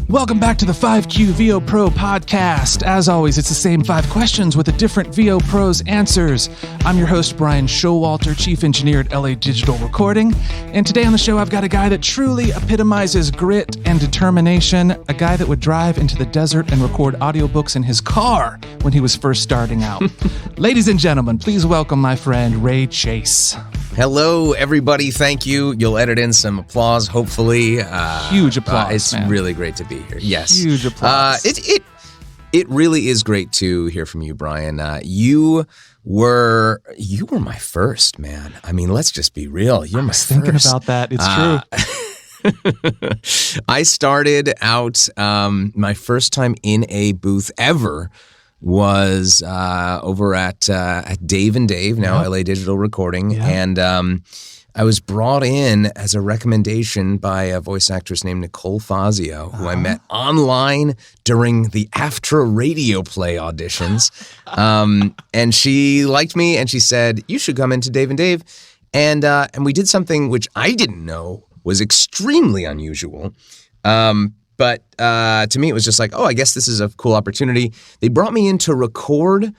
Welcome back to the 5Q VO Pro podcast. As always, it's the same 5 questions with a different VO Pro's answers. I'm your host, Bryan Showalter, Chief Engineer at LA Digital Recording. And today on the show, I've got a guy that truly epitomizes grit and determination, a guy that would drive into the desert and record audiobooks in his car when he was first starting out. Ladies and gentlemen, please welcome my friend, Ray Chase. Hello, everybody. Thank you. You'll edit in some applause, hopefully. Huge applause, It's man. really great to be here. Yes. Huge applause. It really is great to hear from you, Bryan. You were my first, man. I mean, let's just be real. You're my first. Thinking about that. It's true. I started out, my first time in a booth ever was over at Dave and Dave, now LA Digital Recording, and I was brought in as a recommendation by a voice actress named Nicole Fazio, who I met online during the AFTRA radio play auditions, and she liked me, and she said, "You should come into Dave and Dave," and we did something which I didn't know was extremely unusual. But to me, it was just like, oh, I guess this is a cool opportunity. They brought me in to record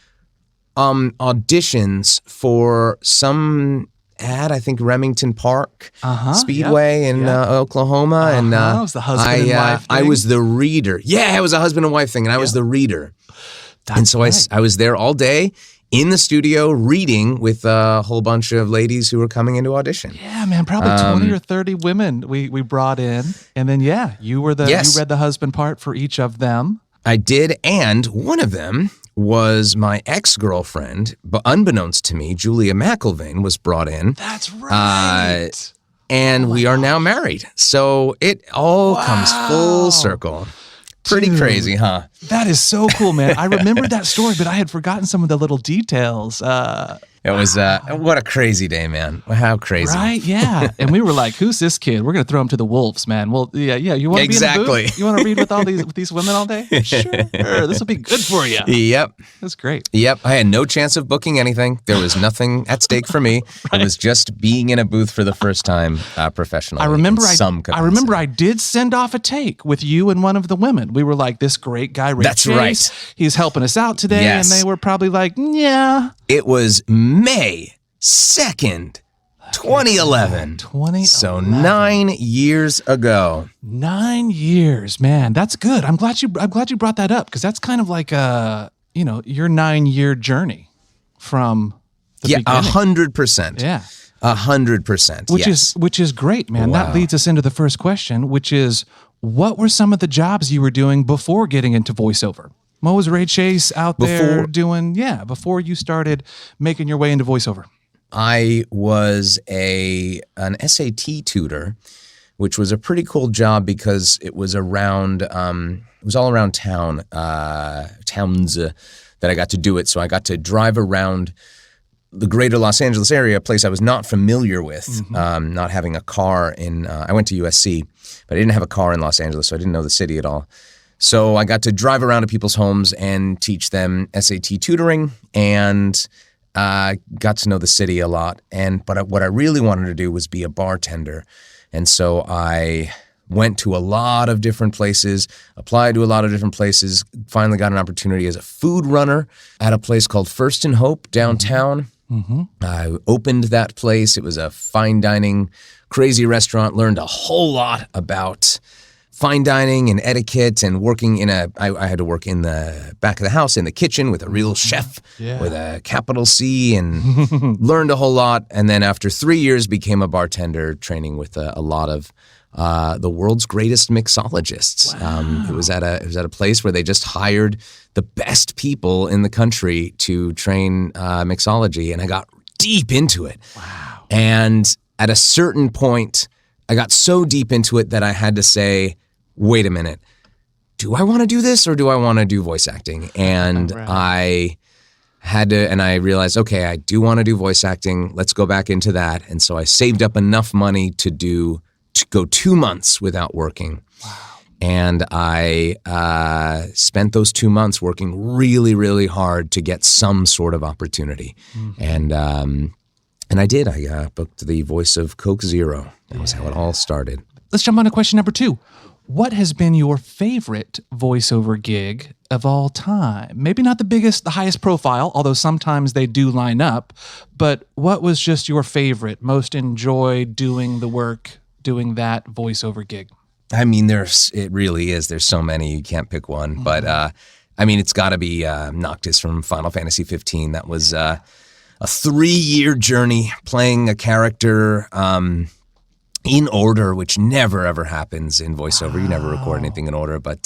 auditions for some ad, I think Remington Park Speedway in Oklahoma. And it was the husband and wife thing. I was the reader. Yeah, it was a husband and wife thing, and I was the reader. And so right. I was there all day in the studio reading with a whole bunch of ladies who were coming into audition. Yeah, man, probably 20 or 30 women we brought in. And then, you were you read the husband part for each of them. I did, and one of them was my ex-girlfriend, but unbeknownst to me, Julia McIlvaine was brought in. That's right. And we are now married. So it all comes full circle. Pretty crazy, huh? That is so cool, man. I remembered that story, but I had forgotten some of the little details. It was, what a crazy day, man. How crazy. Right, yeah. And we were like, who's this kid? We're going to throw him to the wolves, man. Well, yeah. You want to be in the booth? You want to read with all these women all day? Sure. This will be good for you. Yep. That's great. Yep. I had no chance of booking anything. There was nothing at stake for me. Right. It was just being in a booth for the first time professionally. I remember I did send off a take with you and one of the women. We were like, this great guy, Ray That's Chase, right. He's helping us out today. Yes. And they were probably like, yeah. It was May 2nd, 2011. 2011. So 9 years ago. 9 years, man. That's good. I'm glad you brought that up, because that's kind of like your 9-year journey from the beginning. 100%. Yeah. 100%. Which is great, man. Wow. That leads us into the first question, which is, what were some of the jobs you were doing before getting into voiceover? What was Ray Chase out there doing? Yeah, before you started making your way into voiceover. I was an SAT tutor, which was a pretty cool job because it was around. It was all around towns that I got to do it. So I got to drive around the greater Los Angeles area, a place I was not familiar with, not having a car in. I went to USC, but I didn't have a car in Los Angeles, so I didn't know the city at all. So I got to drive around to people's homes and teach them SAT tutoring, and got to know the city a lot. But what I really wanted to do was be a bartender. And so I went to a lot of different places, applied to a lot of different places, finally got an opportunity as a food runner at a place called First and Hope downtown. Mm-hmm. I opened that place. It was a fine dining, crazy restaurant, learned a whole lot about fine dining and etiquette, and working I had to work in the back of the house in the kitchen with a real chef with a capital C, and learned a whole lot. And then after 3 years became a bartender, training with a lot of the world's greatest mixologists. Wow. It was at a place where they just hired the best people in the country to train mixology, and I got deep into it. Wow. And at a certain point, I got so deep into it that I had to say, wait a minute, do I want to do this or do I want to do voice acting? And I had to, and I realized, okay, I do want to do voice acting. Let's go back into that. And so I saved up enough money to go 2 months without working. Wow. And I spent those 2 months working really, really hard to get some sort of opportunity. Mm-hmm. And I did. I booked the voice of Coke Zero. That was how it all started. Let's jump on to question number 2. What has been your favorite voiceover gig of all time? Maybe not the biggest, the highest profile, although sometimes they do line up, but what was just your favorite, most enjoyed doing the work, doing that voiceover gig? I mean, it really is. There's so many, you can't pick one. Mm-hmm. But, I mean, it's got to be Noctis from Final Fantasy 15. That was a 3-year journey playing a character in order, which never, ever happens in voiceover. Wow. You never record anything in order. But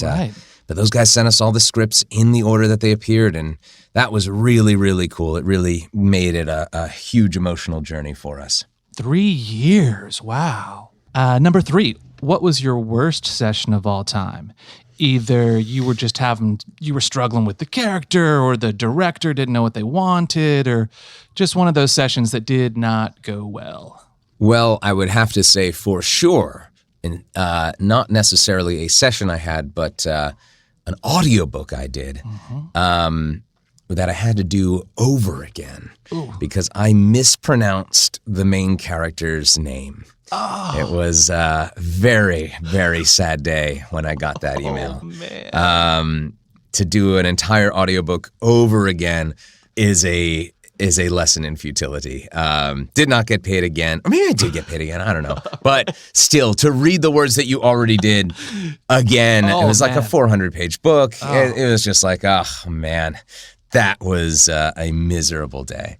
those guys sent us all the scripts in the order that they appeared, and that was really, really cool. It really made it a huge emotional journey for us. 3 years. Wow. Number 3. What was your worst session of all time? Either you were struggling with the character, or the director didn't know what they wanted, or just one of those sessions that did not go well. Well, I would have to say for sure, and not necessarily a session I had, but an audiobook I did that I had to do over again. Ooh. Because I mispronounced the main character's name. Oh. It was a very, very sad day when I got that email. Oh, man. To do an entire audiobook over again is a lesson in futility. Did not get paid again. Or maybe I did get paid again. I don't know. But still, to read the words that you already did again, it was like a 400-page book. Oh. It was just like, oh, man, that was a miserable day.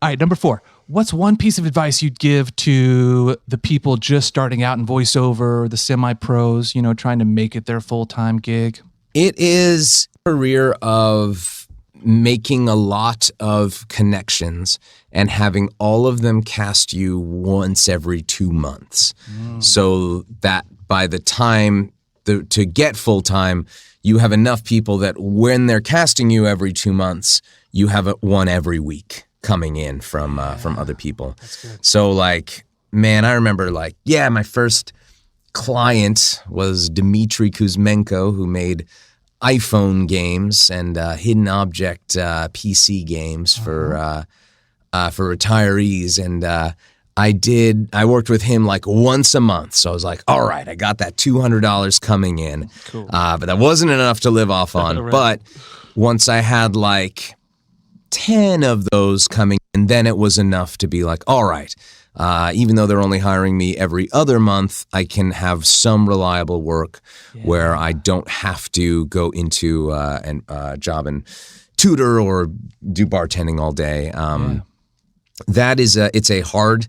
All right, number 4. What's one piece of advice you'd give to the people just starting out in voiceover, the semi-pros, trying to make it their full-time gig? It is a career of making a lot of connections and having all of them cast you once every 2 months. So that by the time to get full-time, you have enough people that when they're casting you every 2 months, you have one every week coming in from other people. That's good. So man, I remember my first client was Dmitry Kuzmenko, who made iPhone games and hidden object PC games for retirees. And I worked with him once a month. So I was like, all right, I got that $200 coming in. Cool. But that wasn't enough to live off on. Right. But once I had 10 of those coming in, then it was enough to be like, all right, even though they're only hiring me every other month, I can have some reliable work where I don't have to go into a job and tutor or do bartending all day. That is it's a hard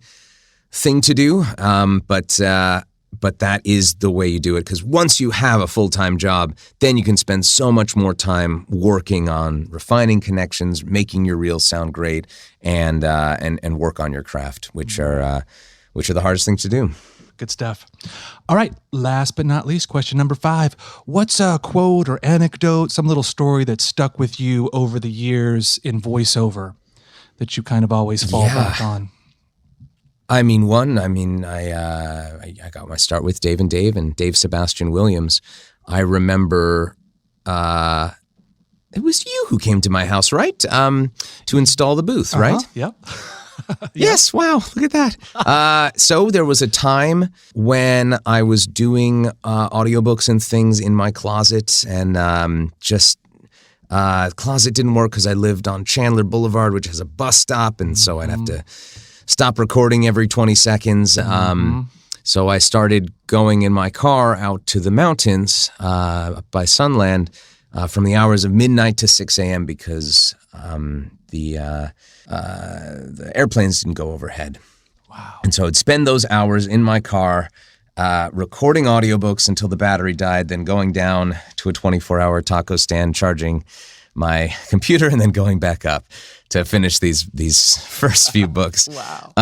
thing to do, but that is the way you do it, because once you have a full-time job, then you can spend so much more time working on refining connections, making your reels sound great, and work on your craft, which are the hardest thing to do. Good stuff. All right, last but not least, question number 5. What's a quote or anecdote, some little story that stuck with you over the years in voiceover that you kind of always fall back on? I got my start with Dave and Dave Sebastian Williams. I remember it was you who came to my house, right? To install the booth, right? Yep. Yes, wow, look at that. So there was a time when I was doing audiobooks and things in my closet, and the closet didn't work because I lived on Chandler Boulevard, which has a bus stop, and so I'd have to stop recording every 20 seconds. So I started going in my car out to the mountains by Sunland from the hours of midnight to 6 a.m. because the airplanes didn't go overhead. Wow. And so I'd spend those hours in my car recording audiobooks until the battery died, then going down to a 24-hour taco stand, charging my computer, and then going back up to finish these first few books. Wow.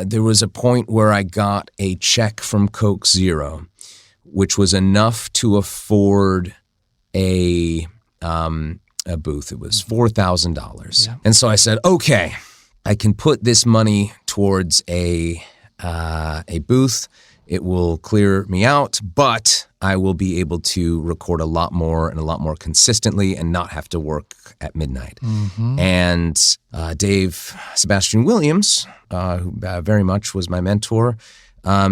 There was a point where I got a check from Coke Zero, which was enough to afford a booth. It was $4,000. Yeah. And so I said, okay, I can put this money towards a booth. It will clear me out, but I will be able to record a lot more and a lot more consistently and not have to work at midnight. And Dave Sebastian Williams, who very much was my mentor,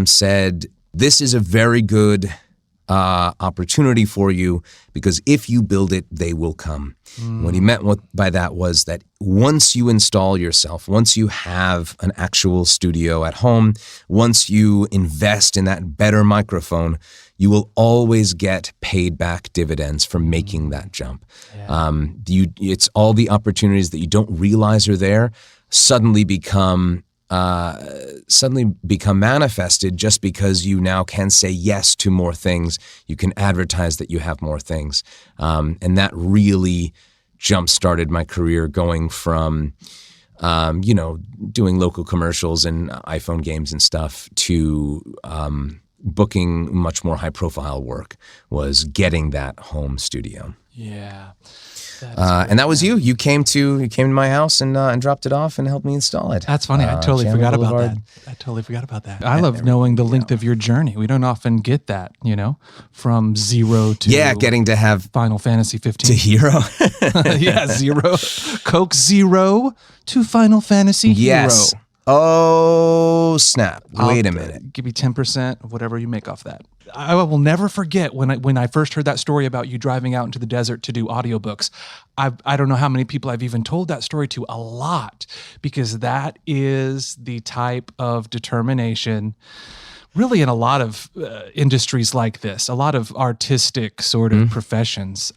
said, this is a very good opportunity for you because if you build it, they will come. What he meant by that was that once you install yourself, once you have an actual studio at home, once you invest in that better microphone, you will always get paid back dividends for making that jump. It's all the opportunities that you don't realize are there suddenly become manifested just because you now can say yes to more things. You can advertise that you have more things. And that really jump-started my career going from, doing local commercials and iPhone games and stuff to booking much more high-profile work, was getting that home studio. Yeah. And that was you. You came to my house and dropped it off and helped me install it. That's funny. I totally forgot about that. I love knowing the length of your journey. We don't often get that, from zero to getting to have Final Fantasy 15 to hero. Zero, Coke Zero to Final Fantasy Hero. Oh snap! Wait a minute. Give me 10% of whatever you make off that. I will never forget when I first heard that story about you driving out into the desert to do audiobooks. I don't know how many people I've even told that story to, a lot, because that is the type of determination, really in a lot of industries like this, a lot of artistic sort of professions.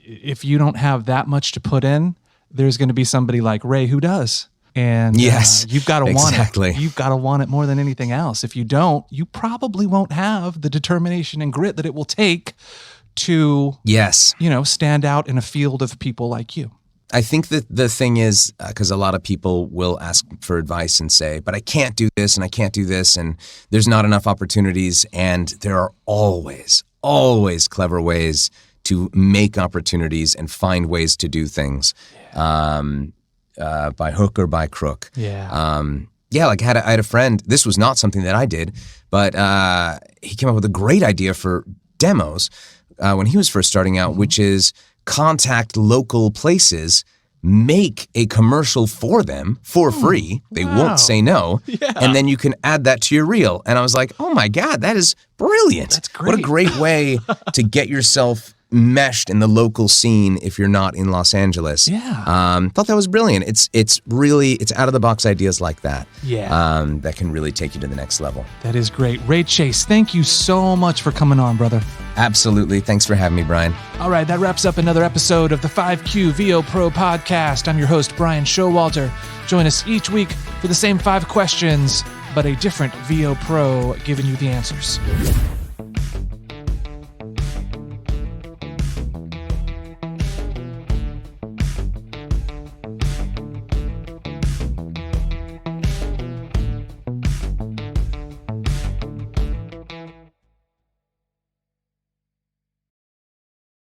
If you don't have that much to put in, there's going to be somebody like Ray who does. And you've got to want it. You've got to want it more than anything else. If you don't, you probably won't have the determination and grit that it will take to, stand out in a field of people like you. I think that the thing is, because a lot of people will ask for advice and say, but I can't do this and I can't do this and there's not enough opportunities. And there are always clever ways to make opportunities and find ways to do things. By hook or by crook. Like I had a friend, this was not something that I did, but he came up with a great idea for demos when he was first starting out, which is contact local places, make a commercial for them for free. They won't say no. And then you can add that to your reel. And I was like, oh my God, that is brilliant. That's great. What a great way to get yourself meshed in the local scene if you're not in Los Angeles. Thought that was brilliant. It's out of the box ideas like that. That can really take you to the next level. That is great. Ray Chase, thank you so much for coming on, brother. Absolutely. Thanks for having me, Bryan. All right, that wraps up another episode of the 5Q VO Pro podcast. I'm your host, Bryan Showalter. Join us each week for the same 5 questions, but a different VO Pro giving you the answers.